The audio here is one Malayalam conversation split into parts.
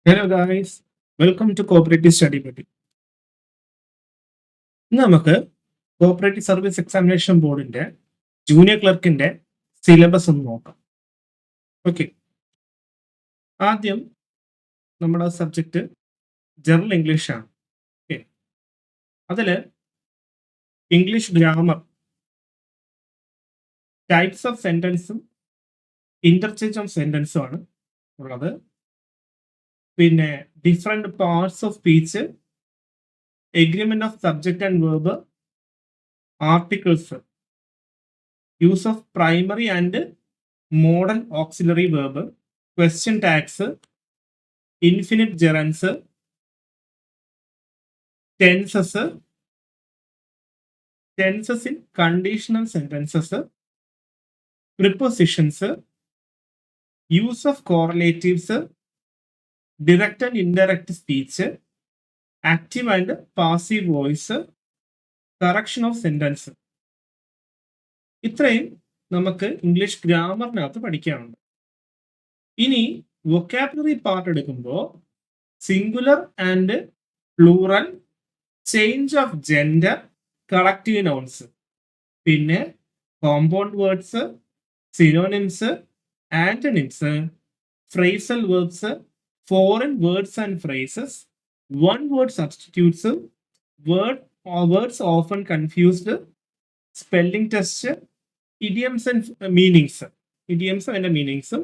Hello guys, welcome to cooperative study പറ്റി. ഇന്ന് നമുക്ക് കോപ്പറേറ്റീവ് സർവീസ് എക്സാമിനേഷൻ ബോർഡിന്റെ ജൂനിയർ ക്ലർക്കിന്റെ സിലബസ് ഒന്ന് നോക്കാം. ഓക്കെ, ആദ്യം നമ്മുടെ സബ്ജക്റ്റ് ജനറൽ ഇംഗ്ലീഷ് ആണ്. ഓക്കെ, അതില് ഇംഗ്ലീഷ് ഗ്രാമർ, ടൈപ്സ് ഓഫ് സെന്റൻസും ഇന്റർചേഞ്ച് ഓഫ് സെന്റൻസും ആണ് ഉള്ളത്. പിന്നെ different parts of speech, agreement of subject and verb, articles, use of primary and modal auxiliary verb, question tags, infinite gerunds, tenses in conditional sentences, prepositions, use of correlatives, direct and indirect speech, active and passive voice, correction of sentence. ഇത്രയും നമുക്ക് ഇംഗ്ലീഷ് ഗ്രാമറിനകത്ത് പഠിക്കാനുണ്ട്. ഇനി വൊക്കാബുലറി പാർട്ട് എടുക്കുമ്പോൾ singular and plural, change of gender, collective nouns, പിന്നെ compound words, synonyms, antonyms, phrasal verbs, foreign words and phrases, one word substitutes, words often confused, spelling test, idioms and meanings, ഇഡിയംസും അതിന്റെ മീനിങ്സും,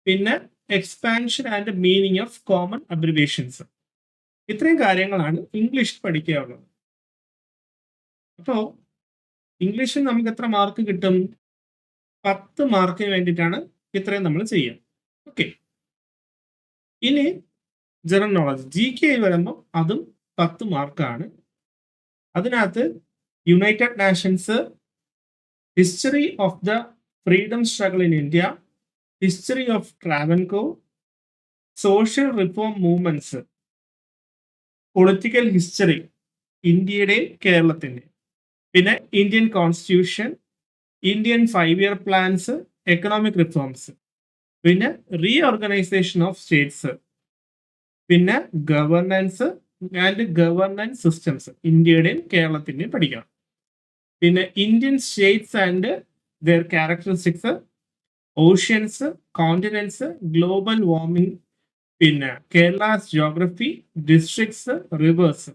പിന്നെ expansion and meaning of common abbreviations. ഇത്രയും കാര്യങ്ങളാണ് ഇംഗ്ലീഷ് പഠിക്കാനുള്ളത്. അപ്പോൾ ഇംഗ്ലീഷിൽ നമുക്ക് എത്ര മാർക്ക് കിട്ടും? 10 മാർക്കിന് വേണ്ടിയിട്ടാണ് ഇത്രയും നമ്മൾ ചെയ്യുക. ഓക്കെ, ഇനി ജനറൽ നോളജ് GK വരുമ്പോൾ അതും 10 മാർക്കാണ്. അതിനകത്ത് united nations, history of the freedom struggle in India, history of Travancore, social reform movements, political history ഇന്ത്യയുടെ കേരളത്തിന്റെ, പിന്നെ Indian constitution, Indian 5-year plans, economic reforms, പിന്നെ റീഓർഗനൈസേഷൻ ഓഫ് സ്റ്റേറ്റ്സ്, പിന്നെ ഗവർണൻസ് ആൻഡ് ഗവർണൻസ് സിസ്റ്റംസ് ഇന്ത്യയുടെയും കേരളത്തിന്റെയും പഠിക്കണം. പിന്നെ Indian states and their characteristics, oceans, continents, global warming, പിന്നെ Kerala's geography, districts, rivers,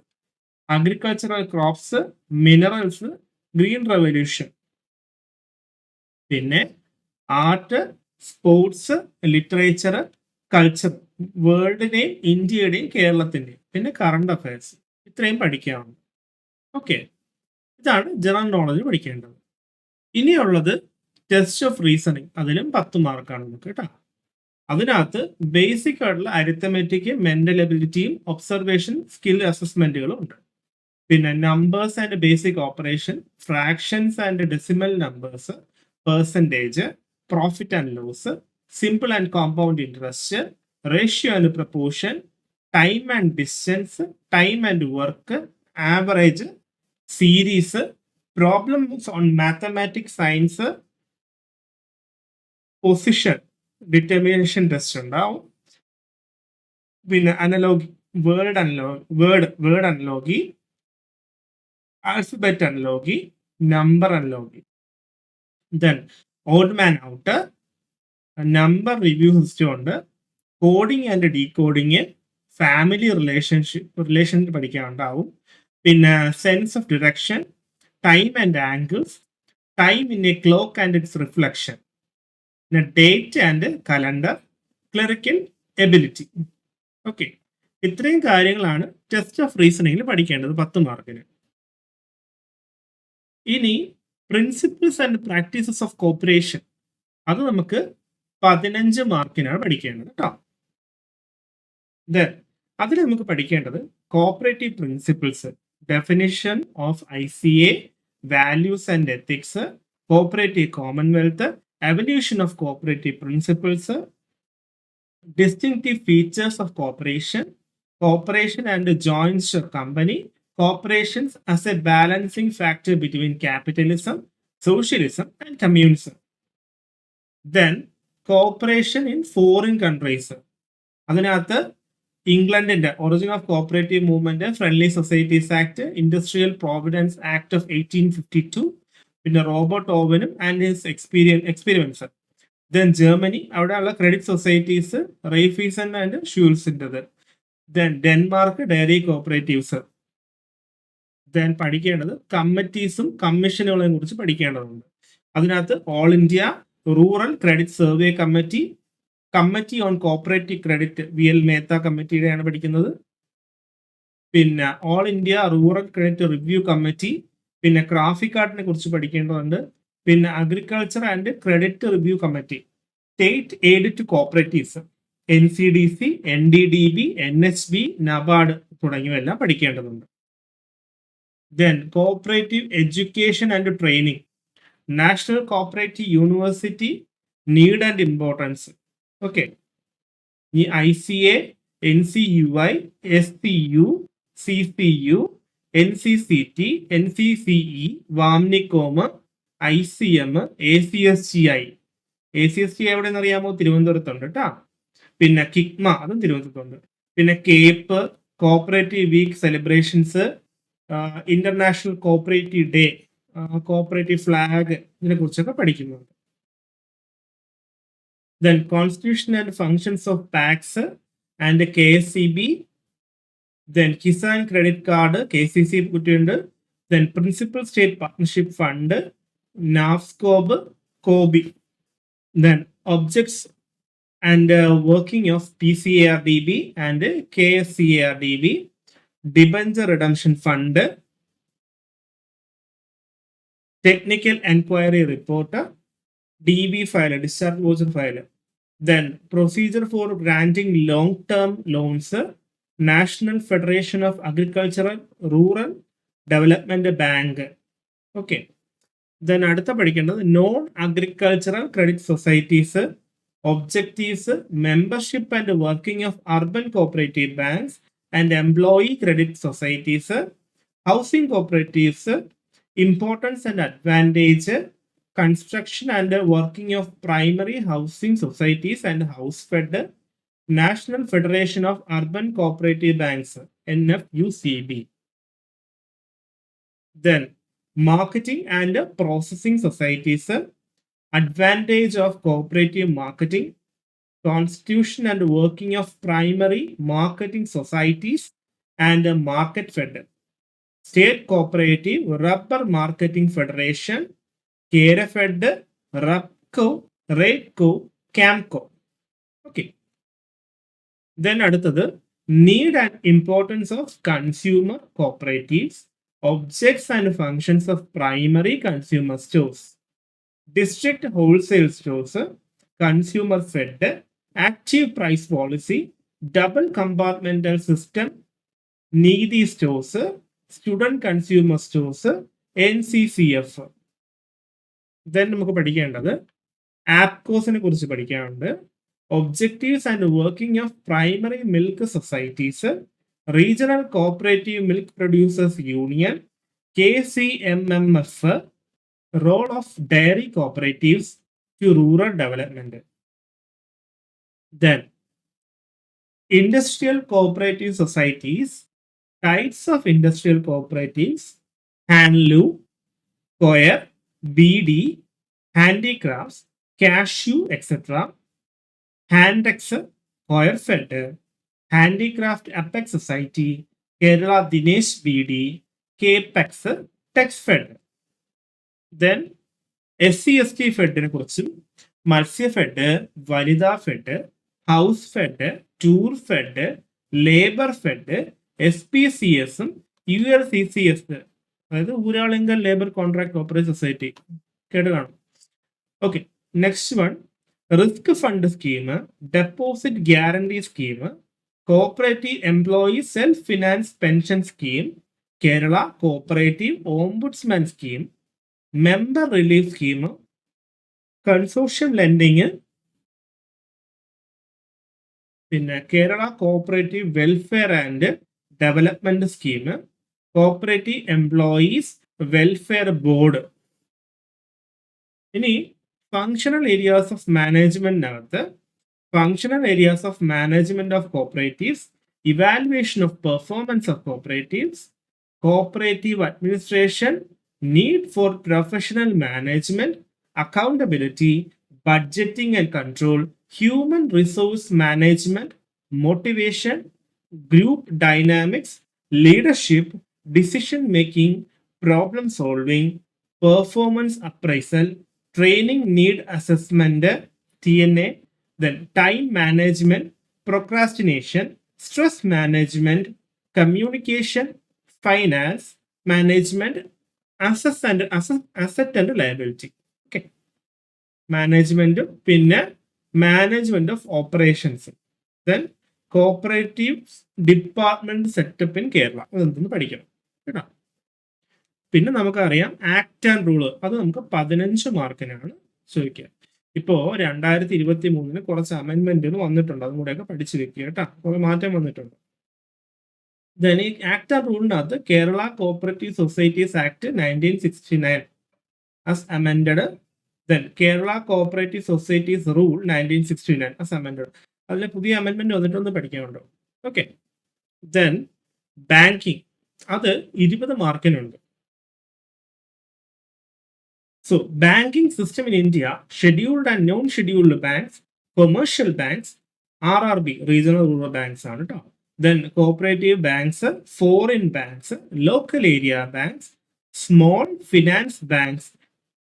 agricultural crops, minerals, green revolution, പിന്നെ ആർട്ട്, സ്പോർട്സ്, ലിറ്ററേച്ചർ, കൾച്ചർ, വേൾഡിനെയും ഇന്ത്യയുടെയും കേരളത്തിന്റെയും, പിന്നെ കറണ്ട് അഫയേഴ്സ്. ഇത്രയും പഠിക്കാറുണ്ട്. ഓക്കെ, ഇതാണ് ജനറൽ നോളജ് പഠിക്കേണ്ടത്. ഇനിയുള്ളത് ടെസ്റ്റ് ഓഫ് റീസണിങ്, അതിലും 10 മാർക്കാണ് നമുക്ക് കേട്ടോ. അതിനകത്ത് ബേസിക് ആയിട്ടുള്ള അരിത്തമെറ്റിക്, മെന്റൽ എബിലിറ്റിയും ഒബ്സർവേഷൻ സ്കിൽ അസസ്മെന്റുകളും ഉണ്ട്. പിന്നെ numbers and basic operation, fractions and decimal numbers, percentage, profit and loss, simple and compound interest, ratio and proportion, time and distance, time and work, average, series, problems on mathematics, science, position determination test ഉണ്ടാവും. പിന്നെ analogy, word analogy, alphabet analogy, number analogy, then odd man out, number review system ഉണ്ട്, coding and decoding, family relation പഠിക്കാനുണ്ടാവും, പിന്നെ sense of direction, time and angles, time in a clock and its reflection, പിന്നെ date and calendar, clerical ability. Okay, ഇത്രയും കാര്യങ്ങളാണ് ടെസ്റ്റ് ഓഫ് റീസണിങ്ങിൽ പഠിക്കേണ്ടത് 10 മാർക്കിന്. ഇനി principles and practices of cooperation, അത് നമുക്ക് 15 മാർക്കിനാണ് പഠിക്കേണ്ടത് കേട്ടോ. അതിൽ നമുക്ക് പഠിക്കേണ്ടത് cooperative principles, definition of ICA, values and ethics, cooperative commonwealth, evolution of cooperative principles, distinctive features of cooperation and joint company, cooperations as a balancing factor between capitalism, socialism and communism. Then cooperation in foreign countries, അതിനകത്ത് ഇംഗ്ലണ്ടിന്റെ origin of cooperative movement, friendly societies act, industrial providence act of 1852, പിന്നെ റോബർട്ട് ഓവനും and his experiments. Then Germany, അവിടെയുള്ള ക്രെഡിറ്റ് സൊസൈറ്റീസ് റെയ്ഫീസൺ ആൻഡ് ഷ്യൂൾസിൻ്റെത്. Then Denmark dairy cooperatives. Then പഠിക്കേണ്ടത് കമ്മിറ്റീസും കമ്മീഷനുകളെയും കുറിച്ച് പഠിക്കേണ്ടതുണ്ട്. അതിനകത്ത് all India rural credit survey committee, committee on cooperative credit VL Mehta കമ്മിറ്റിയുടെയാണ് പഠിക്കുന്നത്. പിന്നെ all India rural credit review committee, പിന്നെ ക്രാഫിക്കാർട്ടിനെ കുറിച്ച് പഠിക്കേണ്ടതുണ്ട്. പിന്നെ agriculture and credit review committee, state aid to cooperatives, NCDC, NDDB, NHB, NABARD തുടങ്ങിയവയെല്ലാം പഠിക്കേണ്ടതുണ്ട്. Then cooperative education and training, national cooperative university need and importance. Okay, ഈ ICA, NCUI, SCU, CCU, NCCT, NCCE, VAMNICOM, ICM, ACSGI. ACSGI എവിടെയെന്ന് അറിയാമോ? തിരുവനന്തപുരത്തുണ്ട് കേട്ടോ. പിന്നെ കിക്മ, അതും തിരുവനന്തപുരത്തുണ്ട്. പിന്നെ CAPE, cooperative week celebrations, international cooperative day, cooperative flag, ഇതിനെ കുറിച്ചൊക്കെ പഠിക്കുന്നുണ്ട്. Then constitution and functions of PAX and KSCB. Then Kisan Credit Card, KCC കുട്ടിയുണ്ട്. Then Principal State Partnership Fund, NAFSCOB, COBI. Then objects and working of PCARDB and KSCARDB, Debenture Redemption Fund, Technical Enquiry Report, DB file, discharge voucher file. Then procedure for granting long-term loans, National Federation of Agricultural Rural Development Bank. Okay. Then അടുത്ത പഠിക്കേണ്ടത് non agricultural credit societies, objectives, membership and working of urban cooperative banks and employee credit societies, housing cooperatives, importance and advantage, construction and working of primary housing societies and housefed, National Federation of Urban Cooperative Banks, NFUCB. Then marketing and processing societies, advantage of cooperative marketing, constitution and working of primary marketing societies and market fed, state cooperative rubber marketing federation, Kerafed, Rubco, Raidco, Camco. Okay. Then അടുത്തത് need and importance of consumer cooperatives, objects and functions of primary consumer stores, district wholesale stores, consumer fed, active price policy, double compartmental system, Neethi stores, student consumer stores, NCCF. Then നമുക്ക് പഠിക്കേണ്ടത് ആപ്കോസിനെ കുറിച്ച് പഠിക്കാനുണ്ട്. Objectives and working of primary milk societies, regional cooperative milk producers union, KCMMF, role of dairy cooperatives to rural development. Then industrial cooperative societies, types of industrial cooperatives, handloom, coir, BD, handicrafts, cashew, etc. Handex, Coirfed, Handicraft Apex Society, Kerala Dinesh BD, Capex, Texfed. Then SC/ST ഫെഡിനെ കുറിച്ചും, Matsyafed, Vanithafed, house fed, tour fed, labour fed, SPCS, ULCCS, അതായത് Uralungal labour contract cooperative society കേട്ട് കാണും. Okay, next one risk fund scheme, deposit guarantee scheme, cooperative employee self finance pension scheme, Kerala cooperative ombudsman scheme, member relief scheme, consortium lending, പിന്നെ Kerala cooperative welfare and development scheme, cooperative employees welfare board. ഇനി ഫങ്ഷണൽ ഏരിയാസ് ഓഫ് മാനേജ്മെന്റിനകത്ത് functional areas of management of cooperatives evaluation of performance of cooperatives, cooperative administration, need for professional management, accountability, budgeting and control, human resource management, motivation, group dynamics, leadership, decision making, problem solving, performance appraisal, training need assessment, TNA, then time management, procrastination, stress management, communication, finance, management, asset and liability. Okay. Management, പിന്നെ management of operations. Then cooperative department setup in Kerala. അതെന്തെന്ന് പഠിക്കണം കേട്ടോ. പിന്നെ നമുക്കറിയാം ആക്ട് ആൻഡ് റൂള്. അത് നമുക്ക് 15 മാർക്കിനാണ് ചോദിക്കുക. ഇപ്പോൾ 2023 കുറച്ച് അമെൻമെന്റുകൾ വന്നിട്ടുണ്ട്. അതും കൂടെയൊക്കെ പഠിച്ചു വെക്കുക കേട്ടോ. കുറെ മാറ്റം വന്നിട്ടുണ്ട്. Then ഈ ആക്ട് ആൻഡ് റൂളിനകത്ത് Kerala cooperative societies act 1969 as amended. Then Kerala Cooperative Societies Rule 1969 as amended. അതിലെ പുതിയ അമെൻമെന്റ് വന്നിട്ടൊന്ന് പഠിക്കാനുണ്ടോ? ഓക്കെ. ദെൻ ബാങ്കിങ്, അത് 20 മാർക്കിനുണ്ട്. So banking system in India, scheduled and non-scheduled banks, commercial banks, RRB, regional rural banks ആണ് കേട്ടോ. Then cooperative banks, foreign banks, local area banks, small finance banks,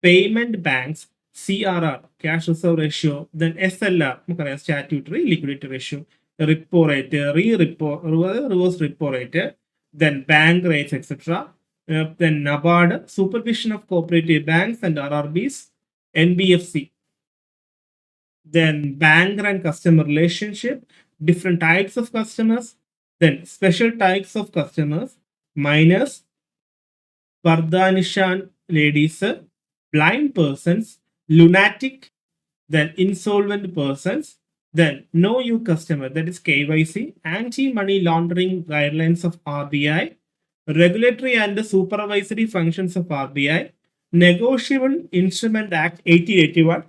payment banks, CRR, cash reserve ratio, then SLR, നമുക്കറിയാം statutory liquidity ratio, repo rate, reverse repo rate, then bank rates, etc. Then NABARD, supervision of cooperative banks and RRBs, NBFC. Then banker and customer relationship, different types of customers, then special types of customers, minors, Pardanishan ladies, blind persons, lunatic, then insolvent persons, then know you customer, that is KYC, anti-money laundering guidelines of RBI, regulatory and supervisory functions of RBI, Negotiable Instrument Act 1881,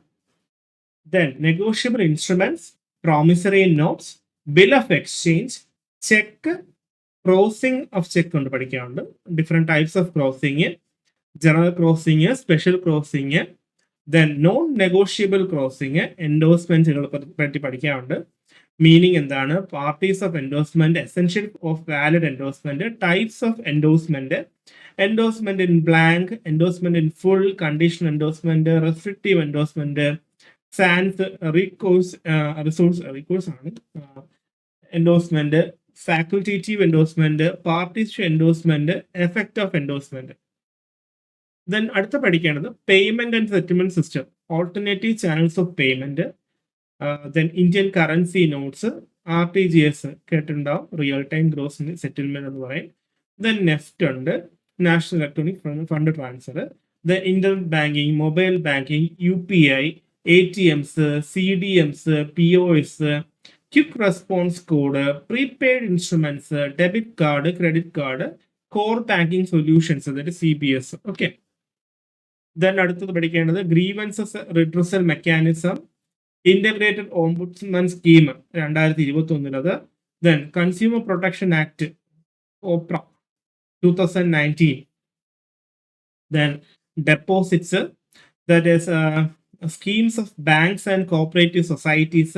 then negotiable instruments, promissory notes, bill of exchange, check, crossing of check കൊണ്ട് പഠിക്കാറുണ്ട്. Different types of crossing, general crossing, special crossing, then non negotiable crossing, എൻഡോഴ്സ്മെന്റുകളെ പറ്റി പഠിക്കാറുണ്ട്. മീനിങ് എന്താണ്, parties of endorsement, essential of valid endorsement, types of endorsement, endorsement in blank, endorsement in full, conditional endorsement, restrictive endorsement, sans recourse ആണ് endorsement, facultative endorsement, parties to endorsement, effect of endorsement. Then അടുത്ത പഠിക്കേണ്ടത് payment and settlement system, alternative channels of payment, then Indian currency notes, RTGS കേട്ടിട്ടുണ്ടാവും, റിയൽ ടൈം ഗ്രോസ് സെറ്റിൽമെന്റ് എന്ന് പറയും. ദെൻ നെഫ്റ്റ് ഉണ്ട്, national electronic fund transfer, then internet banking, mobile banking, UPI, ATMs, CDMs, POS, quick response code, prepaid instruments, debit card, credit card, core banking solutions, അതായത് CBS. ഓക്കെ. ദെൻ അടുത്തത് പഠിക്കേണ്ടത് grievances redressal mechanism, integrated ombudsman scheme 2021. Then consumer protection act OPRA 2019. Then deposits, that is schemes of banks and cooperative societies,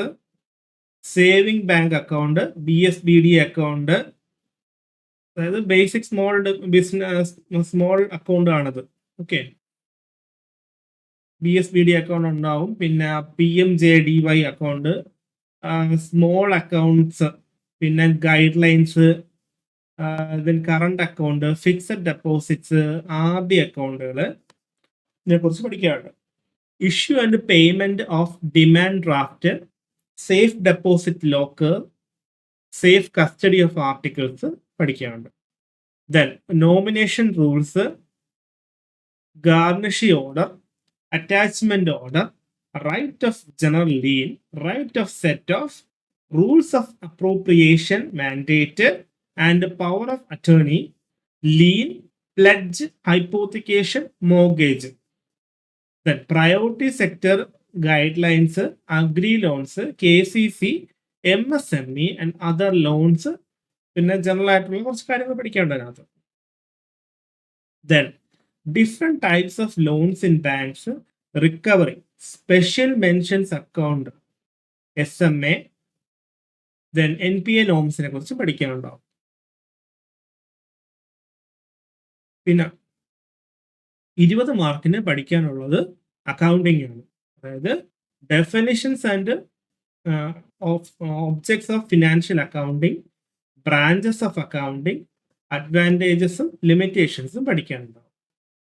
saving bank account, BSBD account, അതായത് ബേസിക് സ്മോൾ അക്കൗണ്ട് ആണത്. ഓക്കെ. BSBD അക്കൗണ്ട് ഉണ്ടാവും. പിന്നെ PMJDY അക്കൗണ്ട്, സ്മോൾ അക്കൗണ്ട്സ്, പിന്നെ guidelines, then current account, fixed deposits, RD അക്കൗണ്ടുകൾ, ഇതിനെ കുറിച്ച് പഠിക്കാറുണ്ട്. Issue and payment of demand draft, safe deposit locker, safe custody of articles പഠിക്കാറുണ്ട്. Then nomination rules, garnishee order, attachment order, right of general lien, right of set off, rules of appropriation mandate and power of attorney, lean, pledge, hypothecation, mortgage. Then priority sector guidelines, agri loans, KCC, MSME and other loans, പിന്നെ ജനറൽ ആയിട്ടുള്ള കുറച്ച് കാര്യങ്ങൾ പഠിക്കേണ്ട അതിനകത്ത്. Then different types of loans in banks, recovery, special mentions account, SMA, then NPA norms-നെ കുറിച്ച് പഠിക്കാനുണ്ടാവും. പിന്നെ 20 മാർക്കിന് പഠിക്കാനുള്ളത് അക്കൗണ്ടിങ് ആണ്. അതായത് definitions and objects of financial accounting, branches of accounting, അഡ്വാൻറ്റേജസും ലിമിറ്റേഷൻസും പഠിക്കാനുണ്ടാവും.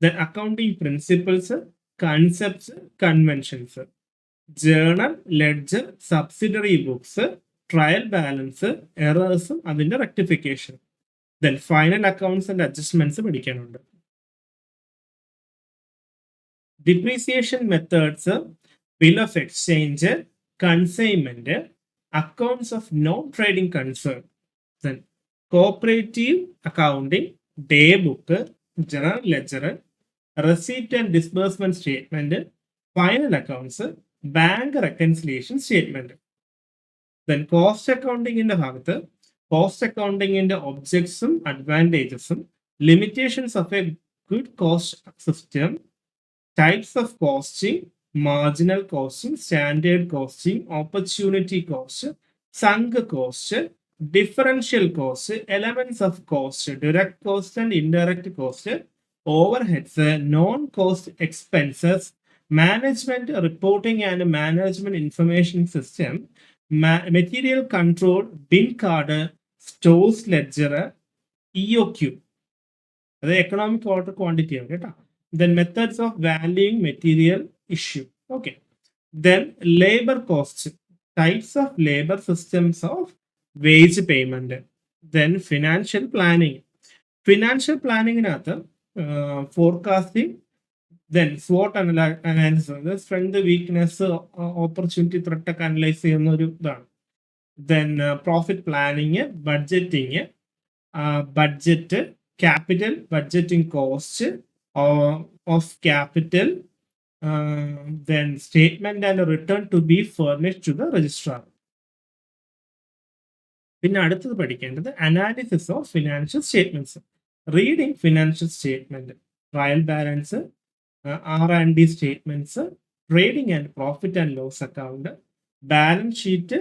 Then accounting principles, concepts, conventions, journal, ledger, subsidiary books, trial balance, എറേഴ്സും അതിന്റെ rectification. Then final accounts and adjustments പഠിക്കാനുണ്ട്. Depreciation methods, bill of exchange, consignment, accounts of non trading concern, then cooperative accounting, day book, general ledger, receipt and disbursement statement, final accounts, bank reconciliation statement. Then cost അക്കൗണ്ടിങ്ങിന്റെ ഭാഗത്ത് കോസ്റ്റ് അക്കൗണ്ടിങ്ങിന്റെ ഒബ്ജക്ട്സും അഡ്വാൻറ്റേജസും, limitations of a good cost system, types of costing, marginal costing, standard costing, opportunity cost, sunk cost, differential cost, elements of cost, direct cost and indirect cost, overheads, non cost expenses, management reporting and management information system, material control, bin card, stores ledger, EOQ, അത് എക്കണോമിക് ഓർഡർ ക്വാണ്ടിറ്റി ആണ് കേട്ടോ. Then methods of valuing material issue. Okay. Then labor costs, types of labor systems of wage payment. Then financial planning. Financial planning in forecasting. Then SWOT analysis, strength, weakness, opportunity, threat analyze. Then profit planning, budgeting, budget, capital, budgeting cost of capital, then statement and return to be furnished to the registrar. പിന്നെ അടുത്തത് പഠിക്കേണ്ടത് analysis of financial statements. Reading financial statement, trial balance, R&D statements, trading and profit and loss account, balance sheet,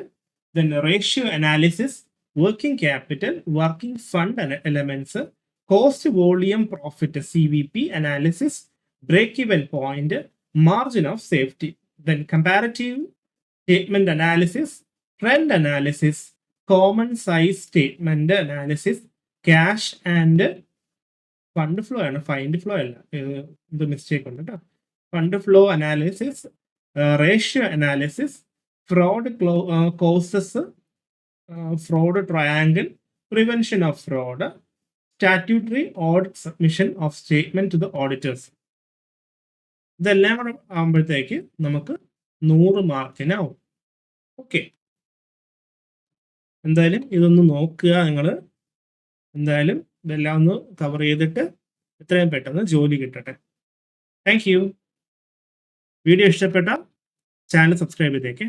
then ratio analysis, working capital, working fund elements, cost volume profit CVP analysis, break-even point, margin of safety, then comparative statement analysis, trend analysis, common size statement analysis, cash and fund flow and find flow the mistake on it. Fund flow analysis, ratio analysis, fraud causes, fraud triangle, prevention of fraud, statutory audit submission of statement to the auditors. ഇതെല്ലാം കൂടെ ആകുമ്പോഴത്തേക്ക് നമുക്ക് 100 മാർക്കിനാവും. ഓക്കെ, എന്തായാലും ഇതൊന്ന് നോക്കുക നിങ്ങൾ. എന്തായാലും ഇതെല്ലാം ഒന്ന് കവർ ചെയ്തിട്ട് എത്രയും പെട്ടെന്ന് ജോലി കിട്ടട്ടെ. Thank you. വീഡിയോ ഇഷ്ടപ്പെട്ട ചാനൽ സബ്സ്ക്രൈബ് ചെയ്തേക്കെ.